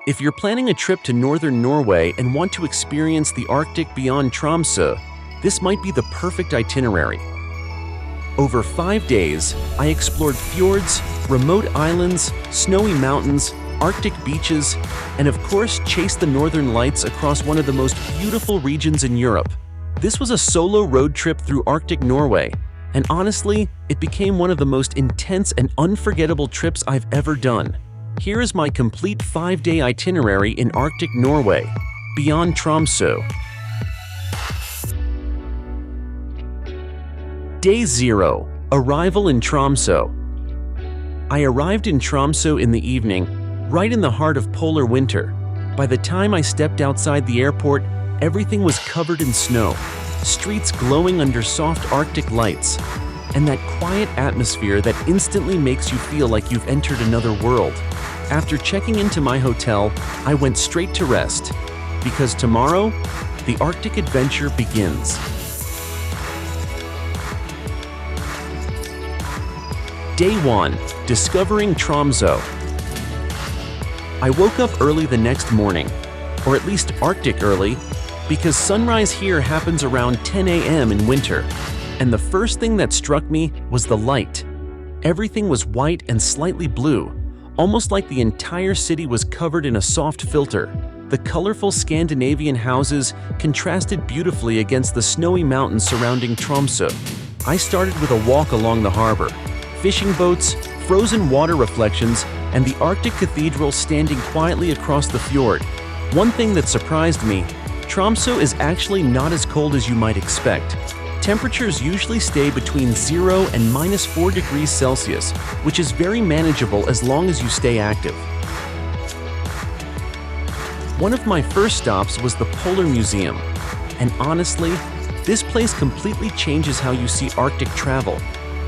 If you're planning a trip to northern Norway and want to experience the Arctic beyond Tromsø, this might be the perfect itinerary. Over 5 days, I explored fjords, remote islands, snowy mountains, Arctic beaches, and of course chased the northern lights across one of the most beautiful regions in Europe. This was a solo road trip through Arctic Norway, and honestly, it became one of the most intense and unforgettable trips I've ever done. Here is my complete 5-day itinerary in Arctic Norway, beyond Tromsø. Day 0. Arrival in Tromsø. I arrived in Tromsø in the evening, right in the heart of polar winter. By the time I stepped outside the airport, everything was covered in snow, streets glowing under soft Arctic lights, and that quiet atmosphere that instantly makes you feel like you've entered another world. After checking into my hotel, I went straight to rest, because tomorrow, the Arctic adventure begins. Day 1. Discovering Tromsø. I woke up early the next morning, or at least Arctic early, because sunrise here happens around 10 a.m. in winter, and the first thing that struck me was the light. Everything was white and slightly blue, almost like the entire city was covered in a soft filter. The colorful Scandinavian houses contrasted beautifully against the snowy mountains surrounding Tromsø. I started with a walk along the harbor. Fishing boats, frozen water reflections, and the Arctic Cathedral standing quietly across the fjord. One thing that surprised me, Tromsø is actually not as cold as you might expect. Temperatures usually stay between 0 and -4 degrees Celsius, which is very manageable as long as you stay active. One of my first stops was the Polar Museum, and honestly, this place completely changes how you see Arctic travel.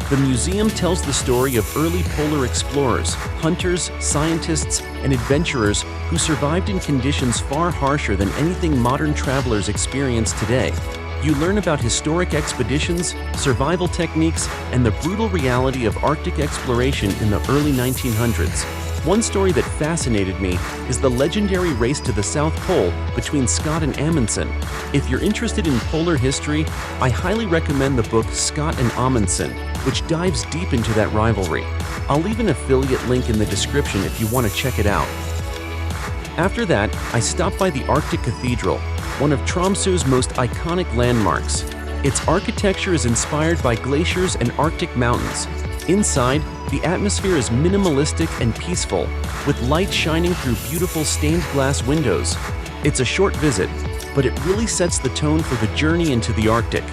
The museum tells the story of early polar explorers, hunters, scientists, and adventurers who survived in conditions far harsher than anything modern travelers experience today. You learn about historic expeditions, survival techniques, and the brutal reality of Arctic exploration in the early 1900s. One story that fascinated me is the legendary race to the South Pole between Scott and Amundsen. If you're interested in polar history, I highly recommend the book Scott and Amundsen, which dives deep into that rivalry. I'll leave an affiliate link in the description if you want to check it out. After that, I stopped by the Arctic Cathedral, one of Tromsø's most iconic landmarks. Its architecture is inspired by glaciers and Arctic mountains. Inside, the atmosphere is minimalistic and peaceful, with light shining through beautiful stained glass windows. It's a short visit, but it really sets the tone for the journey into the Arctic.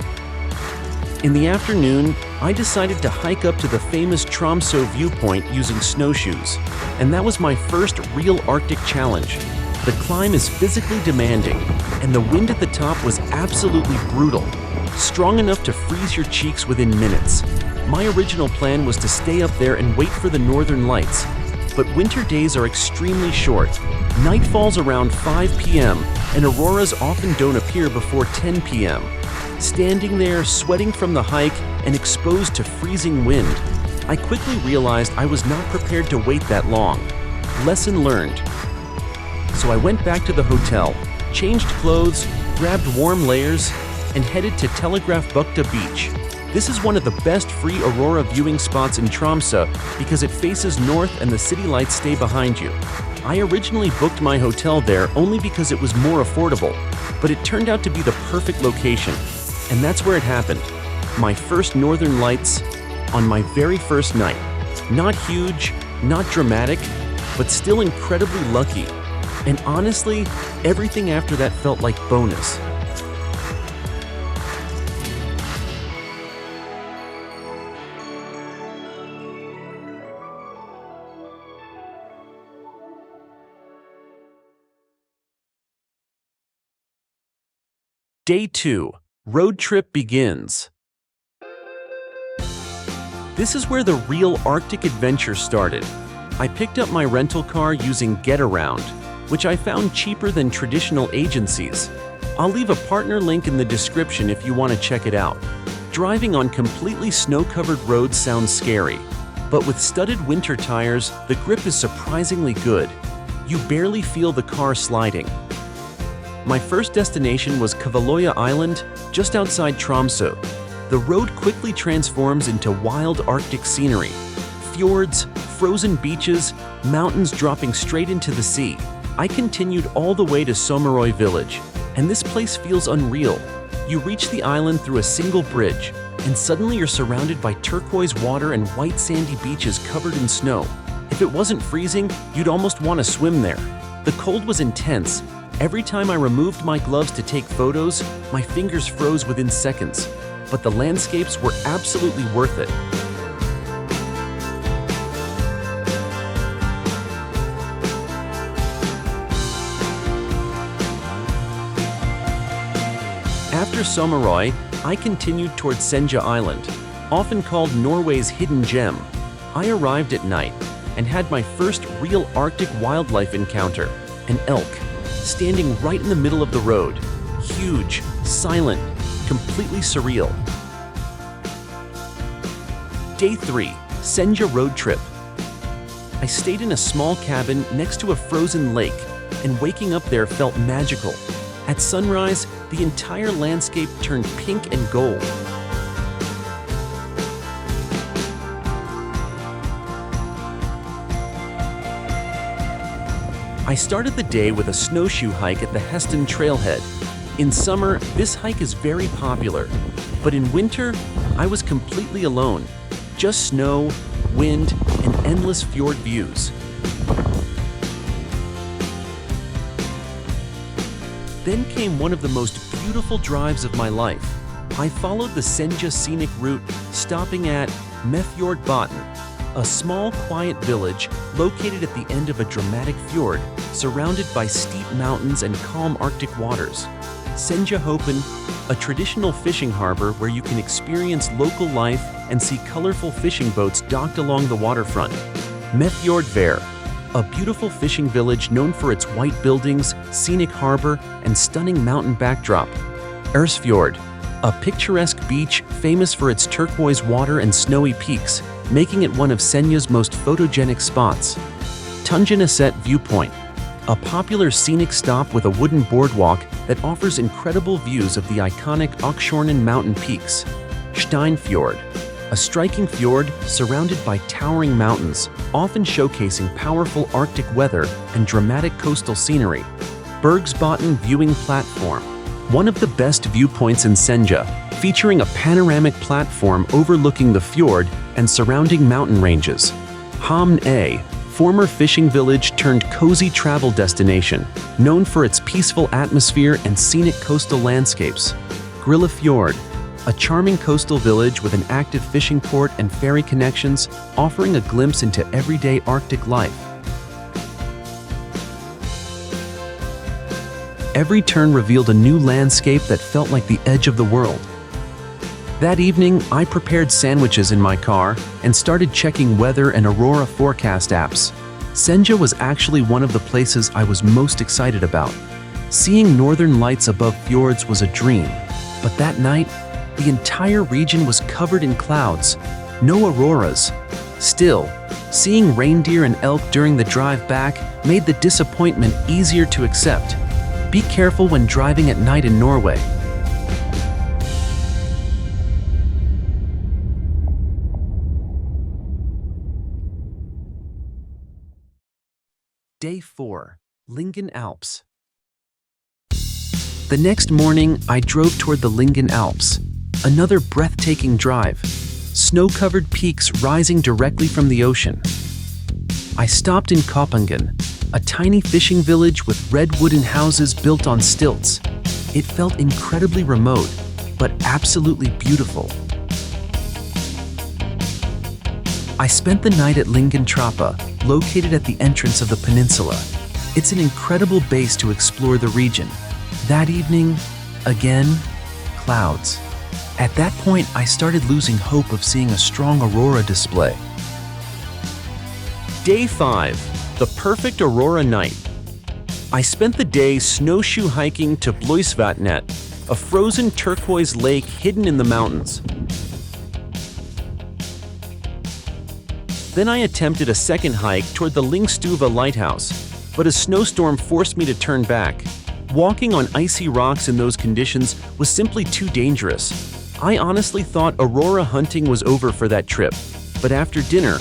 In the afternoon, I decided to hike up to the famous Tromsø viewpoint using snowshoes, and that was my first real Arctic challenge. The climb is physically demanding, and the wind at the top was absolutely brutal, strong enough to freeze your cheeks within minutes. My original plan was to stay up there and wait for the northern lights, but winter days are extremely short. Night falls around 5 p.m., and auroras often don't appear before 10 p.m. Standing there, sweating from the hike and exposed to freezing wind, I quickly realized I was not prepared to wait that long. Lesson learned. So I went back to the hotel, changed clothes, grabbed warm layers, and headed to Telegrafbukta Beach. This is one of the best free aurora viewing spots in Tromsø because it faces north and the city lights stay behind you. I originally booked my hotel there only because it was more affordable, but it turned out to be the perfect location. And that's where it happened. My first northern lights on my very first night. Not huge, not dramatic, but still incredibly lucky. And honestly, everything after that felt like bonus. Day 2. Road trip begins. This is where the real Arctic adventure started. I picked up my rental car using Getaround, which I found cheaper than traditional agencies. I'll leave a partner link in the description if you want to check it out. Driving on completely snow-covered roads sounds scary, but with studded winter tires, the grip is surprisingly good. You barely feel the car sliding. My first destination was Kvaløya Island, just outside Tromsø. The road quickly transforms into wild Arctic scenery. Fjords, frozen beaches, mountains dropping straight into the sea. I continued all the way to Sommarøy village, and this place feels unreal. You reach the island through a single bridge, and suddenly you're surrounded by turquoise water and white sandy beaches covered in snow. If it wasn't freezing, you'd almost want to swim there. The cold was intense. Every time I removed my gloves to take photos, my fingers froze within seconds. But the landscapes were absolutely worth it. After Sommarøy, I continued towards Senja Island, often called Norway's hidden gem. I arrived at night and had my first real Arctic wildlife encounter, an elk, standing right in the middle of the road. Huge, silent, completely surreal. Day 3, Senja road trip. I stayed in a small cabin next to a frozen lake, and waking up there felt magical. At sunrise, the entire landscape turned pink and gold. I started the day with a snowshoe hike at the Heston trailhead. In summer, this hike is very popular, but in winter, I was completely alone. Just snow, wind, and endless fjord views. Then came one of the most beautiful drives of my life. I followed the Senja scenic route, stopping at Mefjordvær, a small, quiet village located at the end of a dramatic fjord, surrounded by steep mountains and calm Arctic waters. Senja Island, a traditional fishing harbor where you can experience local life and see colorful fishing boats docked along the waterfront. Mefjordvær, a beautiful fishing village known for its white buildings, scenic harbor, and stunning mountain backdrop. Fjord, a picturesque beach famous for its turquoise water and snowy peaks, making it one of Senja's most photogenic spots. Tungeneset Viewpoint, a popular scenic stop with a wooden boardwalk that offers incredible views of the iconic Øksfjorden mountain peaks. Steinfjord, a striking fjord surrounded by towering mountains, often showcasing powerful Arctic weather and dramatic coastal scenery. Bergsbotn Viewing Platform, one of the best viewpoints in Senja, featuring a panoramic platform overlooking the fjord and surrounding mountain ranges. Hamn, a former fishing village turned cozy travel destination, known for its peaceful atmosphere and scenic coastal landscapes. Gryllefjord, a charming coastal village with an active fishing port and ferry connections, offering a glimpse into everyday Arctic life. Every turn revealed a new landscape that felt like the edge of the world. That evening, I prepared sandwiches in my car and started checking weather and Aurora forecast apps. Senja was actually one of the places I was most excited about. Seeing northern lights above fjords was a dream, but that night, the entire region was covered in clouds. No auroras. Still, seeing reindeer and elk during the drive back made the disappointment easier to accept. Be careful when driving at night in Norway. Day 4, Lyngen Alps. The next morning, I drove toward the Lyngen Alps. Another breathtaking drive. Snow-covered peaks rising directly from the ocean. I stopped in Koppungen, a tiny fishing village with red wooden houses built on stilts. It felt incredibly remote, but absolutely beautiful. I spent the night at Lyngen Trappa, located at the entrance of the peninsula. It's an incredible base to explore the region. That evening, again, clouds. At that point, I started losing hope of seeing a strong Aurora display. Day 5, the perfect Aurora night. I spent the day snowshoe hiking to Blåisvatnet, a frozen turquoise lake hidden in the mountains. Then I attempted a second hike toward the Lyngstuva Lighthouse, but a snowstorm forced me to turn back. Walking on icy rocks in those conditions was simply too dangerous. I honestly thought Aurora hunting was over for that trip, but after dinner,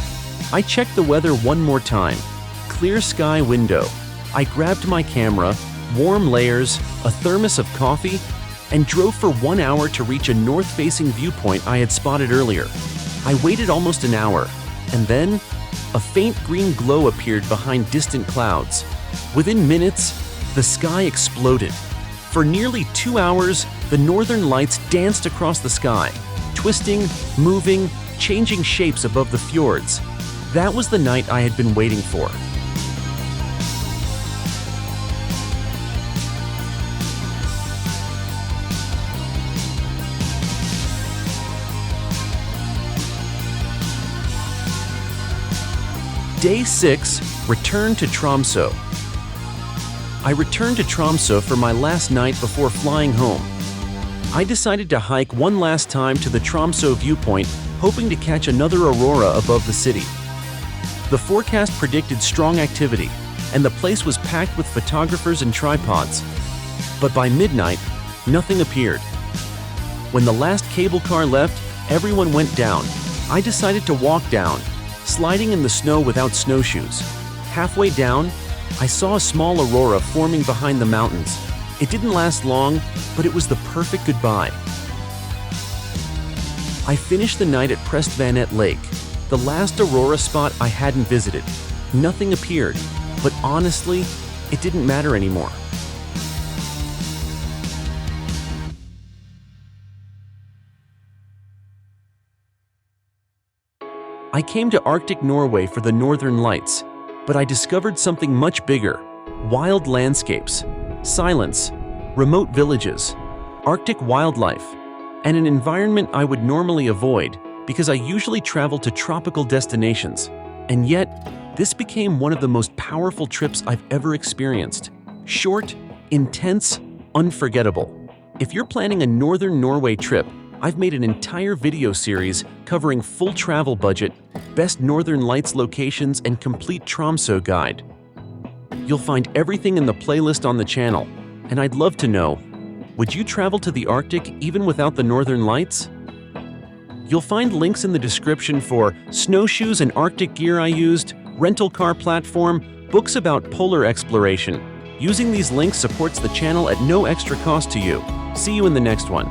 I checked the weather one more time. Clear sky window. I grabbed my camera, warm layers, a thermos of coffee, and drove for 1 hour to reach a north-facing viewpoint I had spotted earlier. I waited almost an hour, and then a faint green glow appeared behind distant clouds. Within minutes, the sky exploded. For nearly 2 hours, the northern lights danced across the sky, twisting, moving, changing shapes above the fjords. That was the night I had been waiting for. Day 6, return to Tromsø. I returned to Tromsø for my last night before flying home. I decided to hike one last time to the Tromsø viewpoint, hoping to catch another aurora above the city. The forecast predicted strong activity, and the place was packed with photographers and tripods. But by midnight, nothing appeared. When the last cable car left, everyone went down. I decided to walk down, sliding in the snow without snowshoes. Halfway down, I saw a small aurora forming behind the mountains. It didn't last long, but it was the perfect goodbye. I finished the night at Prestvanet Lake, the last aurora spot I hadn't visited. Nothing appeared, but honestly, it didn't matter anymore. I came to Arctic Norway for the Northern Lights, but I discovered something much bigger: wild landscapes, silence, remote villages, Arctic wildlife, and an environment I would normally avoid because I usually travel to tropical destinations. And yet, this became one of the most powerful trips I've ever experienced. Short, intense, unforgettable. If you're planning a Northern Norway trip, I've made an entire video series covering full travel budget, best Northern Lights locations, and complete Tromsø guide. You'll find everything in the playlist on the channel, and I'd love to know, would you travel to the Arctic even without the Northern Lights? You'll find links in the description for snowshoes and Arctic gear I used, rental car platform, books about polar exploration. Using these links supports the channel at no extra cost to you. See you in the next one.